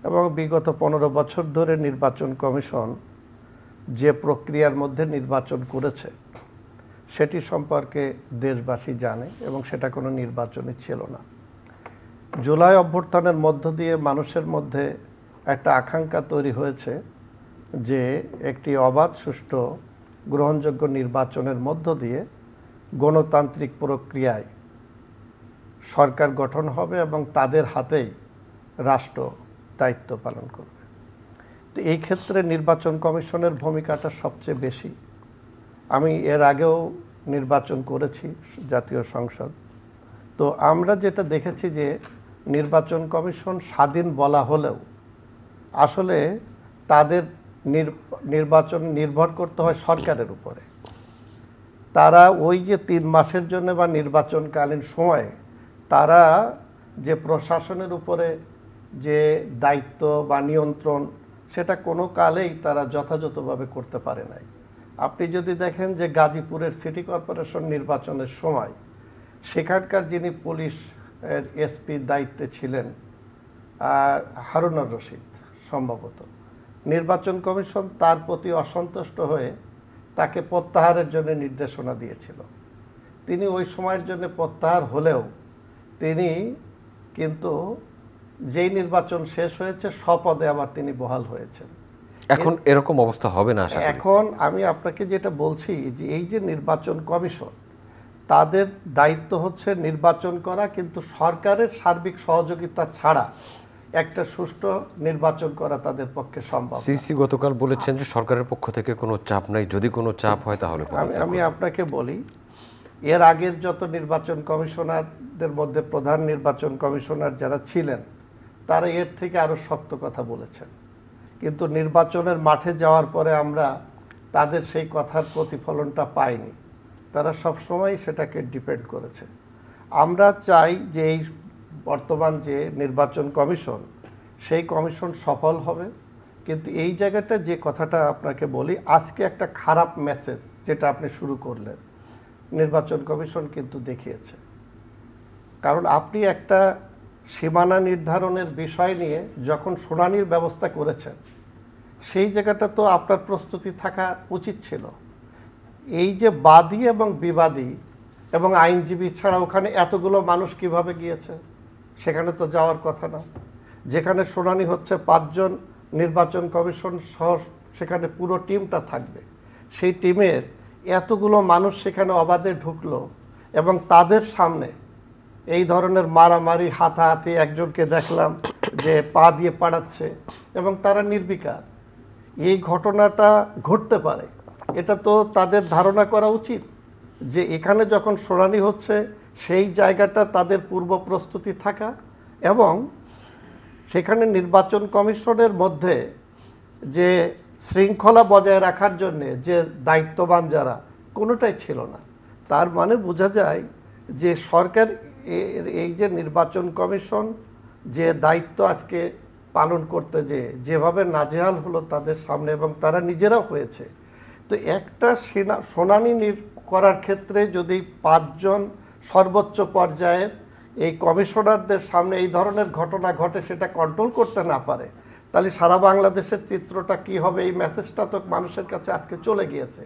এবং বিগত 15 বছর ধরে নির্বাচন কমিশন যে প্রক্রিয়ার মধ্যে নির্বাচন করেছে সেটি সম্পর্কে দেশবাসী জানে এবং সেটা কোনো নির্বাচনই ছিল না। জুলাই অভ্যুত্থানের মধ্য দিয়ে মানুষের মধ্যে একটা আকাঙ্ক্ষা তৈরি হয়েছে যে একটি অবাধ, সুষ্ঠু, গ্রহণযোগ্য নির্বাচনের মধ্য দিয়ে গণতান্ত্রিক প্রক্রিয়ায় সরকার গঠন হবে এবং তাদের হাতেই রাষ্ট্র দায়িত্ব পালন করবে। তো এই ক্ষেত্রে নির্বাচন কমিশনের ভূমিকাটা সবচেয়ে বেশি। আমি এর আগেও নির্বাচন করেছি জাতীয় সংসদ। তো আমরা যেটা দেখেছি যে নির্বাচন কমিশন স্বাধীন বলা হলেও আসলে তাদের নির্বাচন নির্ভর করতে হয় সরকারের উপরে। তারা ওই যে 3 মাসের জন্য বা নির্বাচনকালীন সময়ে তারা যে প্রশাসনের উপরে যে দায়িত্ব বা নিয়ন্ত্রণ সেটা কোনো কালেই তারা যথাযথভাবে করতে পারে নাই। আপনি যদি দেখেন যে গাজীপুরের সিটি কর্পোরেশন নির্বাচনের সময় সেখানকার যিনি পুলিশ এসপি দায়িত্বে ছিলেন হারুনুর রশিদ, সম্ভবত নির্বাচন কমিশন তার প্রতি অসন্তুষ্ট হয়ে তাকে প্রত্যাহারের জন্য নির্দেশনা দিয়েছিল। তিনি ওই সময়ের জন্য প্রত্যাহার হলেও তিনি কিন্তু যেই নির্বাচন শেষ হয়েছে স্বপদে আবার তিনি বহাল হয়েছেন। এখন এরকম অবস্থা হবে না। এখন আমি আপনাকে যেটা বলছি যে এই যে নির্বাচন কমিশন, তাদের দায়িত্ব হচ্ছে নির্বাচন করা, কিন্তু সরকারের সার্বিক সহযোগিতা ছাড়া একটা সুষ্ঠু নির্বাচন করা তাদের পক্ষে সম্ভব। সিসি গতকাল বলেছেন যে সরকারের পক্ষ থেকে কোনো চাপ নাই, যদি কোনো চাপ হয় তাহলে আমি আপনাকে বলি, এর আগের যত নির্বাচন কমিশনারদের মধ্যে প্রধান নির্বাচন কমিশনার যারা ছিলেন তারা এর থেকে আরও শক্ত কথা বলেছেন, কিন্তু নির্বাচনের মাঠে যাওয়ার পরে আমরা তাদের সেই কথার প্রতিফলনটা পাইনি। তারা সবসময় সেটাকে ডিপেন্ড করেছে। আমরা চাই যে এই বর্তমান যে নির্বাচন কমিশন, সেই কমিশন সফল হবে। কিন্তু এই জায়গাটা যে কথাটা আপনাকে বলি, আজকে একটা খারাপ মেসেজ যেটা আপনি শুরু করলেন নির্বাচন কমিশন কিন্তু দেখিয়েছে। কারণ আপনি একটা সীমানা নির্ধারণের বিষয় নিয়ে যখন শুনানির ব্যবস্থা করেছেন, সেই জায়গাটা তো আপনার প্রস্তুতি থাকা উচিত ছিল। এই যে বাদী এবং বিবাদী এবং আইনজীবী ছাড়া ওখানে এতগুলো মানুষ কিভাবে গিয়েছে? সেখানে তো যাওয়ার কথা না। যেখানে শুনানি হচ্ছে 5 জন নির্বাচন কমিশন সহ সেখানে পুরো টিমটা থাকবে, সেই টিমের এতগুলো মানুষ সেখানে অবাধে ঢুকলো এবং তাদের সামনে এই ধরনের মারামারি, হাতাহাতি, একজনকে দেখলাম যে পা দিয়ে পাড়াচ্ছে এবং তারা নির্বিকার। এই ঘটনাটা ঘটতে পারে, এটা তো তাদের ধারণা করা উচিত যে এখানে যখন শুনানি হচ্ছে সেই জায়গাটা তাদের পূর্ব প্রস্তুতি থাকা, এবং সেখানে নির্বাচন কমিশনের মধ্যে যে শৃঙ্খলা বজায় রাখার জন্যে যে দায়িত্ববান যারা, কোনোটাই ছিল না। তার মানে বোঝা যায় যে সরকার এই যে নির্বাচন কমিশন যে দায়িত্ব আজকে পালন করতে যেভাবে নাজেহাল হলো তাদের সামনে, এবং তারা নিজেরাও হয়েছে। তো একটা শুনানি করার ক্ষেত্রে যদি 5 জন সর্বোচ্চ পর্যায়ের এই কমিশনারদের সামনে এই ধরনের ঘটনা ঘটে, সেটা কন্ট্রোল করতে না পারে, তাহলে সারা বাংলাদেশের চিত্রটা কি হবে? এই মেসেজটা তো মানুষের কাছে আজকে চলে গিয়েছে।